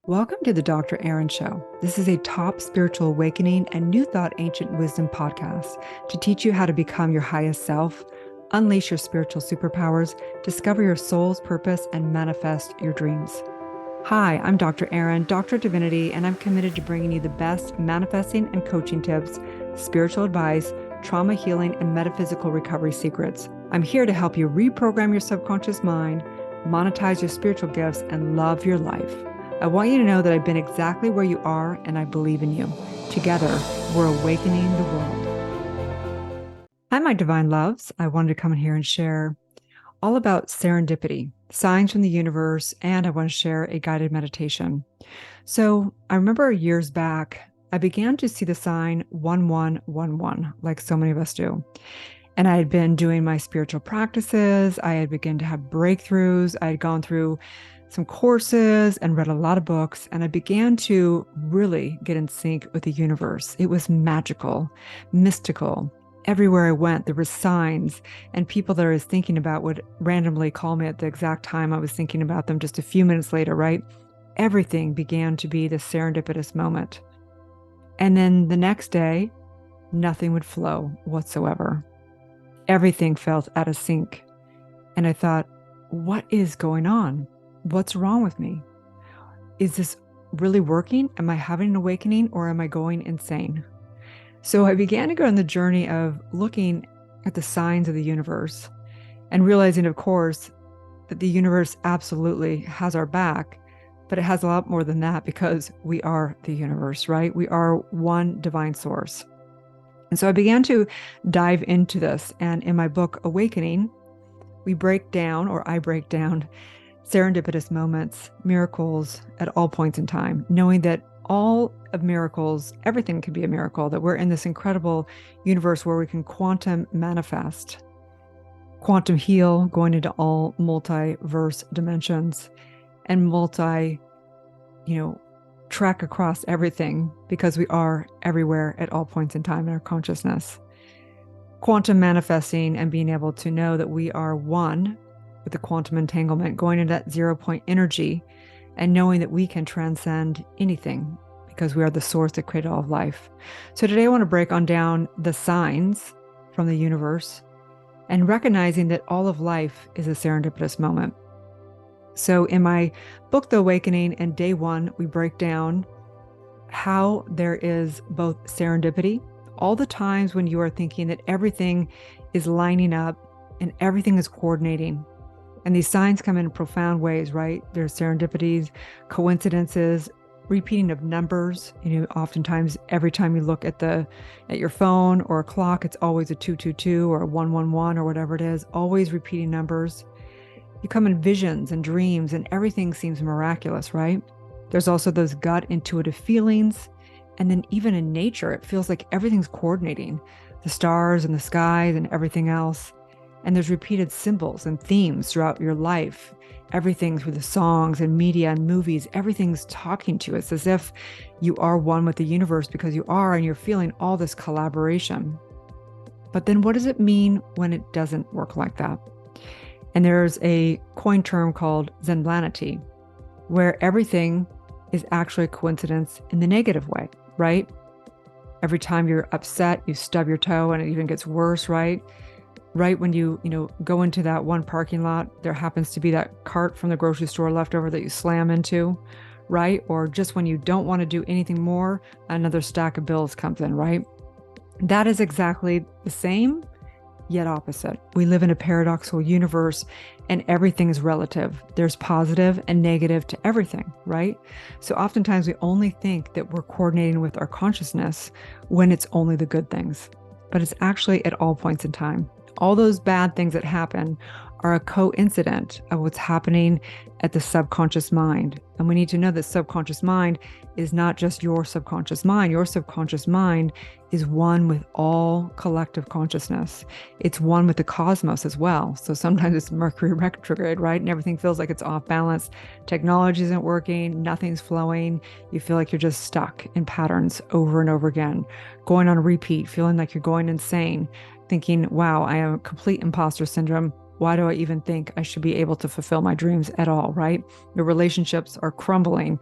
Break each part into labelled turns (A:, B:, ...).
A: Welcome to the Dr. Aaron Show. This is a top spiritual awakening and new thought ancient wisdom podcast to teach you how to become your highest self, unleash your spiritual superpowers, discover your soul's purpose, and manifest your dreams. Hi, I'm Dr. Aaron, Doctor of Divinity, and I'm committed to bringing you the best manifesting and coaching tips, spiritual advice, trauma healing, and metaphysical recovery secrets. I'm here to help you reprogram your subconscious mind, monetize your spiritual gifts, and love your life. I want you to know that I've been exactly where you are, and I believe in you. Together, we're awakening the world. Hi, my divine loves. I wanted to come in here and share all about serendipity, signs from the universe, and I want to share a guided meditation. So I remember years back, I began to see the sign 1111, like so many of us do. And I had been doing my spiritual practices. I had begun to have breakthroughs. I had gone through some courses and read a lot of books, and I began to really get in sync with the universe. It was magical, mystical. Everywhere I went, there were signs, and people that I was thinking about would randomly call me at the exact time I was thinking about them just a few minutes later, right? Everything began to be this serendipitous moment. And then the next day, nothing would flow whatsoever. Everything felt out of sync. And I thought, what is going on? What's wrong with me? Is this really working? Am I having an awakening, or am I going insane? So I began to go on the journey of looking at the signs of the universe and realizing, of course, that the universe absolutely has our back, but it has a lot more than that because we are the universe, right? We are one divine source. And so I began to dive into this. And in my book, Awakening, I break down serendipitous moments, miracles at all points in time, knowing that all of miracles, everything can be a miracle, that we're in this incredible universe where we can quantum manifest, quantum heal, going into all multiverse dimensions and track across everything because we are everywhere at all points in time in our consciousness. Quantum manifesting and being able to know that we are one with the quantum entanglement, going into that 0 point energy and knowing that we can transcend anything because we are the source that created all of life. So today I want to break on down the signs from the universe and recognizing that all of life is a serendipitous moment. So in my book, The Awakening, and day one, we break down how there is both serendipity, all the times when you are thinking that everything is lining up and everything is coordinating. And these signs come in profound ways, right? There's serendipities, coincidences, repeating of numbers. Oftentimes, every time you look at your phone or a clock, it's always a 222 or a 111 or whatever it is, always repeating numbers. You come in visions and dreams, and everything seems miraculous, right? There's also those gut intuitive feelings. And then even in nature, it feels like everything's coordinating, the stars and the skies and everything else. And there's repeated symbols and themes throughout your life. Everything through the songs and media and movies, everything's talking to you. It's as if you are one with the universe because you are, and you're feeling all this collaboration. But then what does it mean when it doesn't work like that? And there's a coin term called Zenblanity, where everything is actually a coincidence in the negative way, right? Every time you're upset, you stub your toe and it even gets worse, right? Right when you go into that one parking lot, there happens to be that cart from the grocery store left over that you slam into, right? Or just when you don't want to do anything more, another stack of bills comes in, right? That is exactly the same, yet opposite. We live in a paradoxical universe and everything is relative. There's positive and negative to everything, right? So oftentimes we only think that we're coordinating with our consciousness when it's only the good things, but it's actually at all points in time. All those bad things that happen are a coincidence of what's happening at the subconscious mind. And we need to know that subconscious mind is not just your subconscious mind. Your subconscious mind is one with all collective consciousness. It's one with the cosmos as well. So sometimes it's Mercury retrograde, right? And everything feels like it's off balance. Technology isn't working. Nothing's flowing. You feel like you're just stuck in patterns over and over again, going on repeat, feeling like you're going insane, thinking, wow, I have complete imposter syndrome. Why do I even think I should be able to fulfill my dreams at all, right? The relationships are crumbling,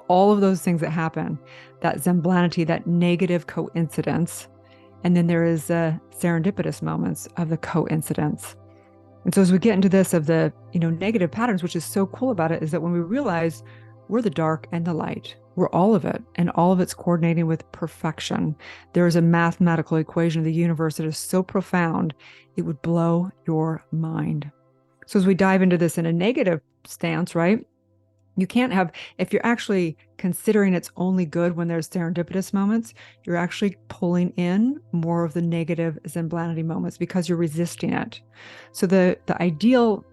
A: all of those things that happen, that zemblanity, that negative coincidence. And then there is serendipitous moments of the coincidence. And so as we get into this of the, negative patterns, which is so cool about it, is that when we realize we're the dark and the light, we're all of it, and all of it's coordinating with perfection. There is a mathematical equation of the universe that is so profound, it would blow your mind. So as we dive into this in a negative stance, right? You can't have, if you're actually considering it's only good when there's serendipitous moments, you're actually pulling in more of the negative zemblanity moments because you're resisting it. So the ideal,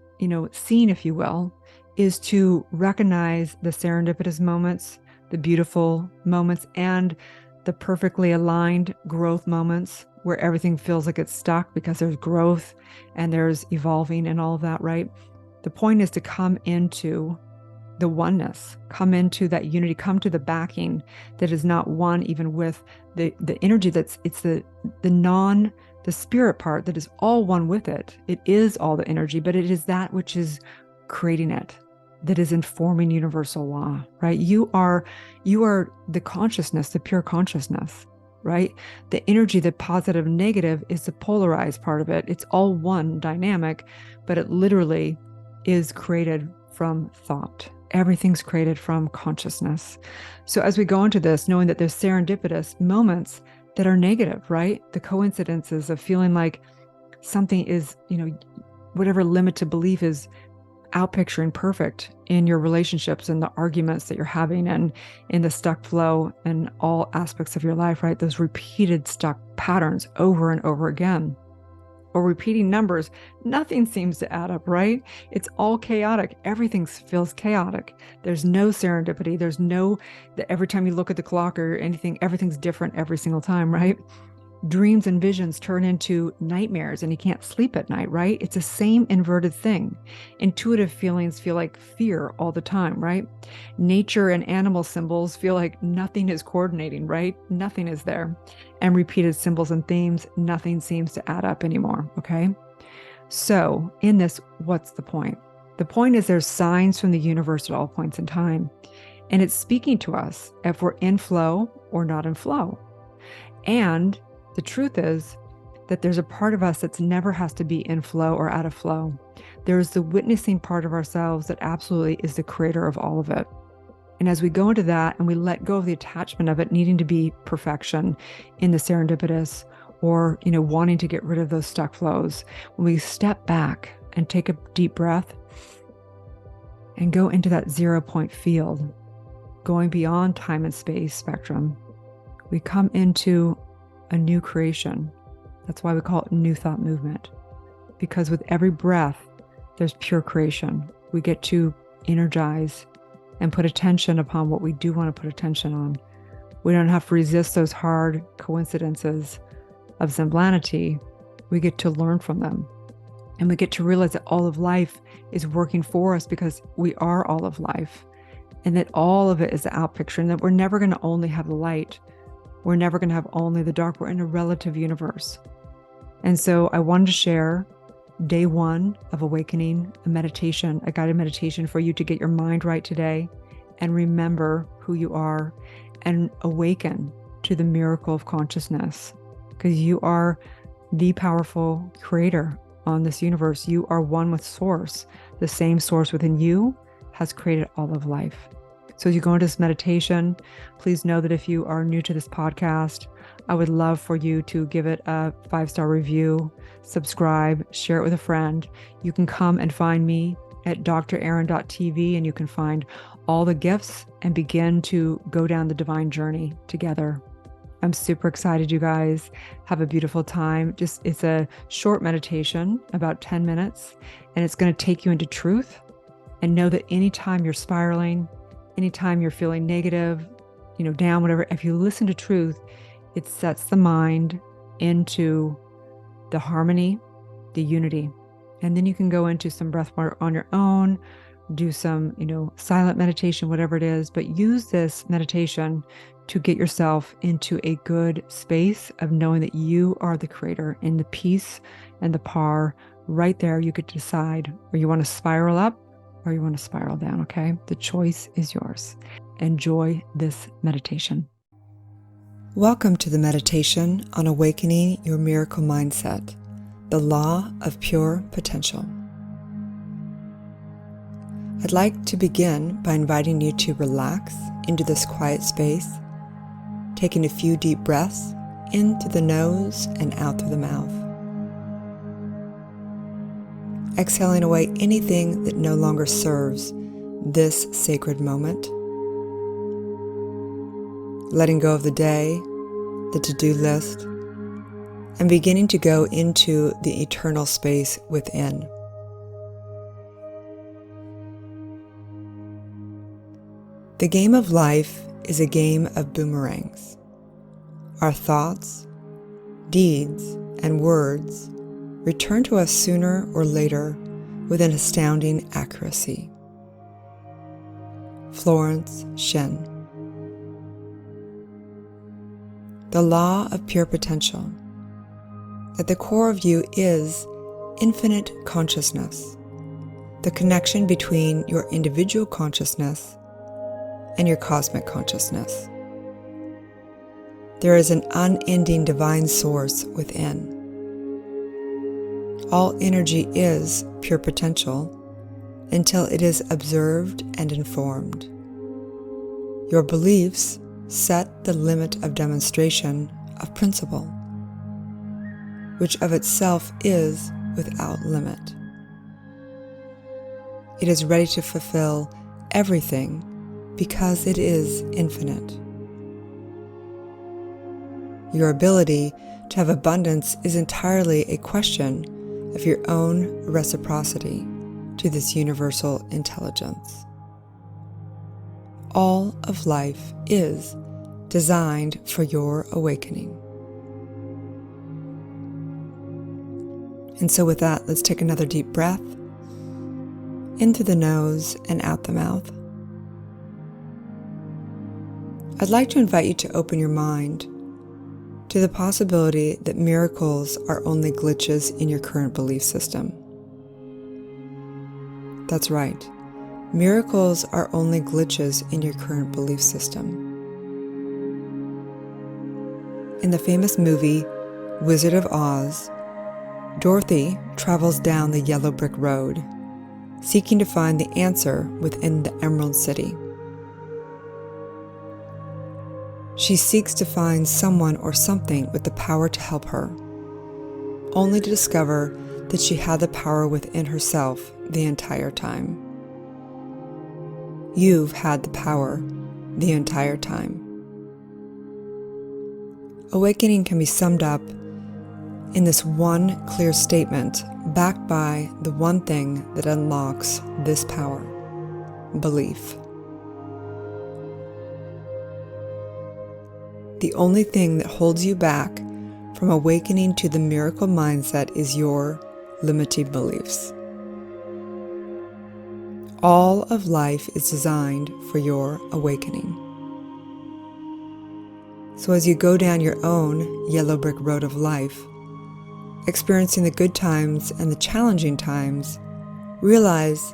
A: scene, if you will, is to recognize the serendipitous moments, the beautiful moments, and the perfectly aligned growth moments where everything feels like it's stuck because there's growth and there's evolving and all of that, right? The point is to come into the oneness, come into that unity, come to the backing that is not one even with the energy it's the spirit part that is all one with it. It is all the energy, but it is that which is creating it, that is informing universal law, right? You are the consciousness, the pure consciousness, right? The energy, the positive, negative is the polarized part of it. It's all one dynamic, but it literally is created from thought. Everything's created from consciousness. So as we go into this, knowing that there's serendipitous moments that are negative, right? The coincidences of feeling like something is, whatever limited belief is outpicturing perfect in your relationships and the arguments that you're having and in the stuck flow and all aspects of your life, right? Those repeated stuck patterns over and over again. Or repeating numbers, nothing seems to add up, right? It's all chaotic. Everything feels chaotic. There's no serendipity. There's no, every time you look at the clock or anything, everything's different every single time, right? Dreams and visions turn into nightmares and you can't sleep at night, right? It's the same inverted thing. Intuitive feelings feel like fear all the time, right? Nature and animal symbols feel like nothing is coordinating, right? Nothing is there. And repeated symbols and themes, nothing seems to add up anymore, okay? So in this, what's the point? The point is there's signs from the universe at all points in time. And it's speaking to us if we're in flow or not in flow. And the truth is that there's a part of us that's never has to be in flow or out of flow. There's the witnessing part of ourselves that absolutely is the creator of all of it. And as we go into that and we let go of the attachment of it needing to be perfection in the serendipitous or, wanting to get rid of those stuck flows, when we step back and take a deep breath and go into that 0 point field, going beyond time and space spectrum, we come into a new creation. That's why we call it new thought movement, because with every breath, there's pure creation. We get to energize and put attention upon what we do want to put attention on. We don't have to resist those hard coincidences of zemblanity. We get to learn from them. And we get to realize that all of life is working for us because we are all of life. And that all of it is the outpicture, and that we're never going to only have the light. We're never going to have only the dark. We're in a relative universe. And so I wanted to share day 1 of awakening, a meditation, a guided meditation for you to get your mind right today and remember who you are and awaken to the miracle of consciousness, because you are the powerful creator on this universe. You are one with source. The same source within you has created all of life. So as you go into this meditation, please know that if you are new to this podcast, I would love for you to give it a 5-star review, subscribe, share it with a friend. You can come and find me at draaron.tv, and you can find all the gifts and begin to go down the divine journey together. I'm super excited, you guys. Have a beautiful time. It's a short meditation, about 10 minutes, and it's going to take you into truth. And know that anytime you're spiraling, anytime you're feeling negative, down, whatever, if you listen to truth, it sets the mind into the harmony, the unity. And then you can go into some breath work on your own, do some, silent meditation, whatever it is, but use this meditation to get yourself into a good space of knowing that you are the creator in the peace and the par right there, you get to decide where you want to spiral up or you want to spiral down, okay? The choice is yours. Enjoy this meditation. Welcome to the meditation on awakening your miracle mindset, the law of pure potential. I'd like to begin by inviting you to relax into this quiet space, taking a few deep breaths in through the nose and out through the mouth. Exhaling away anything that no longer serves this sacred moment. Letting go of the day, the to-do list, and beginning to go into the eternal space within. The game of life is a game of boomerangs. Our thoughts, deeds, and words return to us sooner or later with an astounding accuracy. Florence Shen. The law of pure potential. At the core of you is infinite consciousness, the connection between your individual consciousness and your cosmic consciousness. There is an unending divine source within. All energy is pure potential until it is observed and informed. Your beliefs set the limit of demonstration of principle, which of itself is without limit. It is ready to fulfill everything because it is infinite. Your ability to have abundance is entirely a question of your own reciprocity to this universal intelligence. All of life is designed for your awakening. And so with that, let's take another deep breath in through the nose and out the mouth. I'd like to invite you to open your mind to the possibility that miracles are only glitches in your current belief system. That's right. Miracles are only glitches in your current belief system. In the famous movie Wizard of Oz, Dorothy travels down the yellow brick road, seeking to find the answer within the Emerald City. She seeks to find someone or something with the power to help her, only to discover that she had the power within herself the entire time. You've had the power the entire time. Awakening can be summed up in this one clear statement, backed by the one thing that unlocks this power: belief. The only thing that holds you back from awakening to the miracle mindset is your limiting beliefs. All of life is designed for your awakening. So as you go down your own yellow brick road of life, experiencing the good times and the challenging times, realize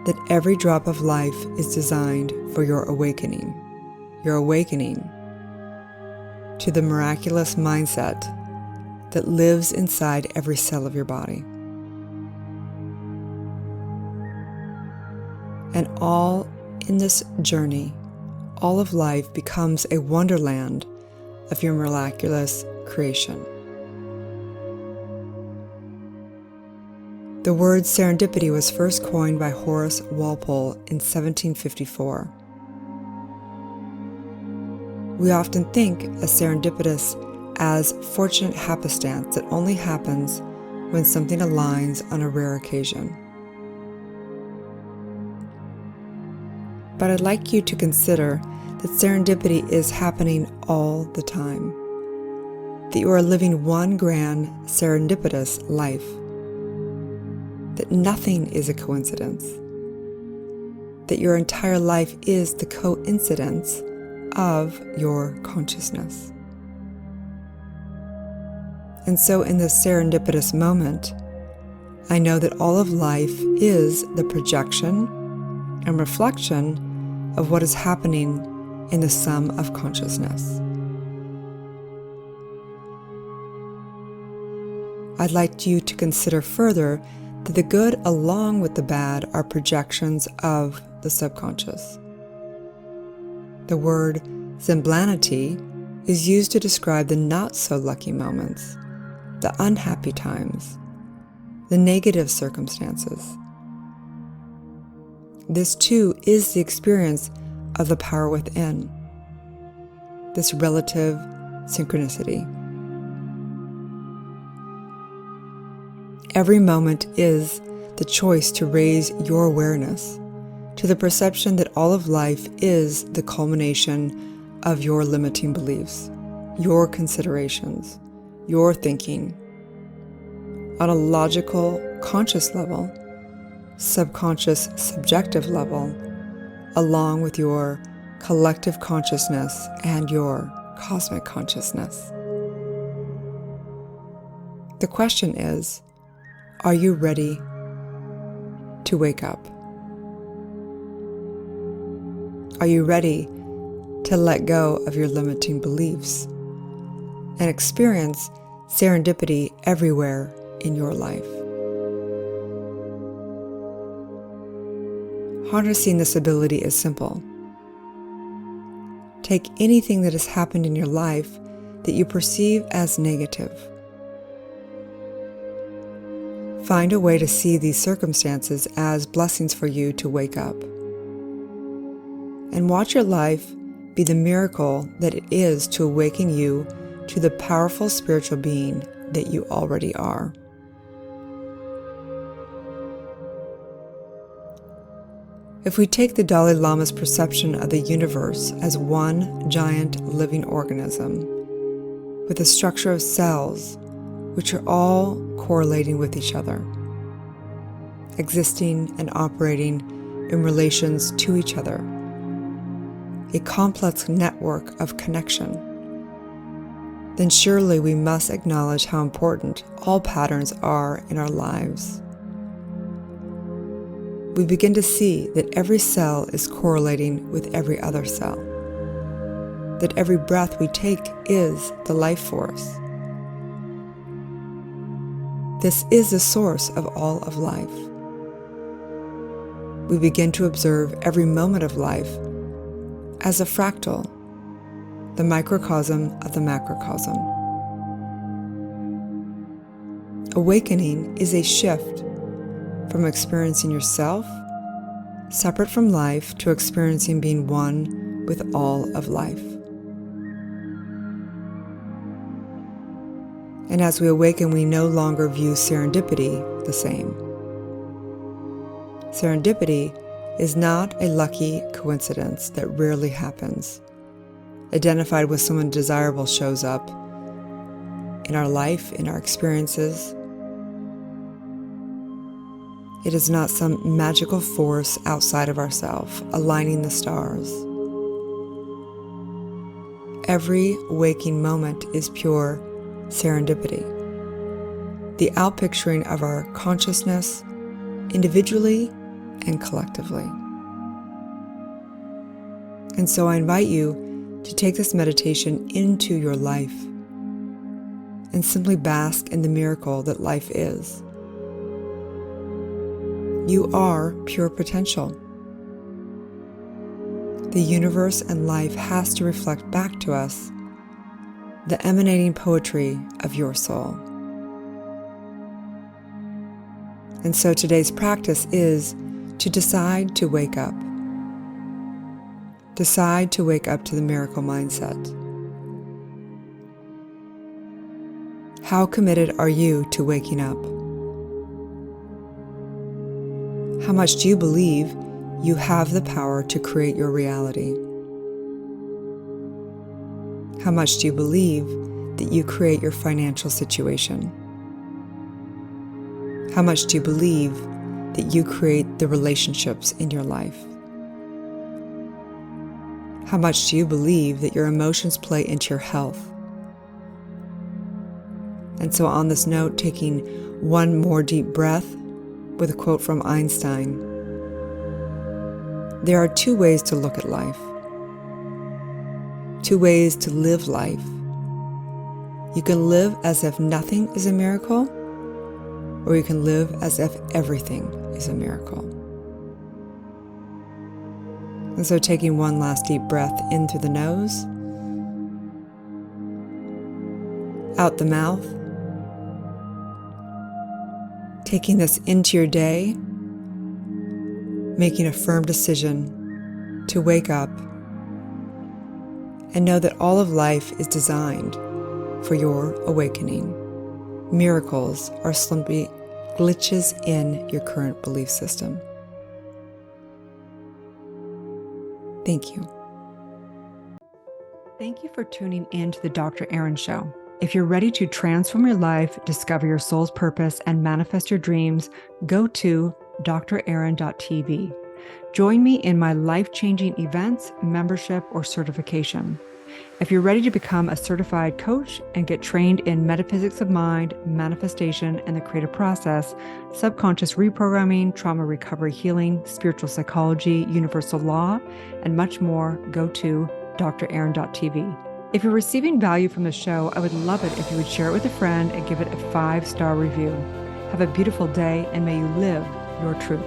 A: that every drop of life is designed for your awakening. Your awakening to the miraculous mindset that lives inside every cell of your body. And all in this journey, all of life becomes a wonderland of your miraculous creation. The word serendipity was first coined by Horace Walpole in 1754. We often think of serendipitous as fortunate happenstance that only happens when something aligns on a rare occasion. But I'd like you to consider that serendipity is happening all the time, that you are living one grand serendipitous life, that nothing is a coincidence, that your entire life is the coincidence of your consciousness. And so in this serendipitous moment, I know that all of life is the projection and reflection of what is happening in the sum of consciousness. I'd like you to consider further that the good along with the bad are projections of the subconscious. The word Synchronicity is used to describe the not-so-lucky moments, the unhappy times, the negative circumstances. This too is the experience of the power within, this relative synchronicity. Every moment is the choice to raise your awareness to the perception that all of life is the culmination of your limiting beliefs, your considerations, your thinking, on a logical, conscious level, subconscious, subjective level, along with your collective consciousness and your cosmic consciousness. The question is, are you ready to wake up? Are you ready to let go of your limiting beliefs and experience serendipity everywhere in your life? Harnessing this ability is simple. Take anything that has happened in your life that you perceive as negative. Find a way to see these circumstances as blessings for you to wake up. And watch your life be the miracle that it is to awaken you to the powerful spiritual being that you already are. If we take the Dalai Lama's perception of the universe as one giant living organism with a structure of cells which are all correlating with each other, existing and operating in relations to each other, a complex network of connection, then surely we must acknowledge how important all patterns are in our lives. We begin to see that every cell is correlating with every other cell, that every breath we take is the life force. This is the source of all of life. We begin to observe every moment of life as a fractal, the microcosm of the macrocosm. Awakening is a shift from experiencing yourself separate from life to experiencing being one with all of life. And as we awaken, we no longer view serendipity the same. Serendipity is not a lucky coincidence that rarely happens, identified with someone desirable shows up in our life, in our experiences. It is not some magical force outside of ourselves, aligning the stars. Every waking moment is pure serendipity, the outpicturing of our consciousness individually and collectively. And so I invite you to take this meditation into your life and simply bask in the miracle that life is. You are pure potential. The universe and life has to reflect back to us the emanating poetry of your soul. And so today's practice is to decide to wake up. Decide to wake up to the miracle mindset. How committed are you to waking up? How much do you believe you have the power to create your reality? How much do you believe that you create your financial situation? How much do you believe that you create the relationships in your life? How much do you believe that your emotions play into your health? And so on this note, taking one more deep breath with a quote from Einstein. There are two ways to look at life, two ways to live life. You can live as if nothing is a miracle, or you can live as if everything is a miracle. And so taking one last deep breath in through the nose, out the mouth, taking this into your day, making a firm decision to wake up and know that all of life is designed for your awakening. Miracles are simply glitches in your current belief system. Thank you. Thank you for tuning in to the Dr. Erin Show. If you're ready to transform your life, discover your soul's purpose, and manifest your dreams, go to drerin.tv. Join me in my life-changing events, membership, or certification. If you're ready to become a certified coach and get trained in metaphysics of mind, manifestation, and the creative process, subconscious reprogramming, trauma recovery healing, spiritual psychology, universal law, and much more, go to drerin.tv. If you're receiving value from the show, I would love it if you would share it with a friend and give it a 5-star review. Have a beautiful day, and may you live your truth.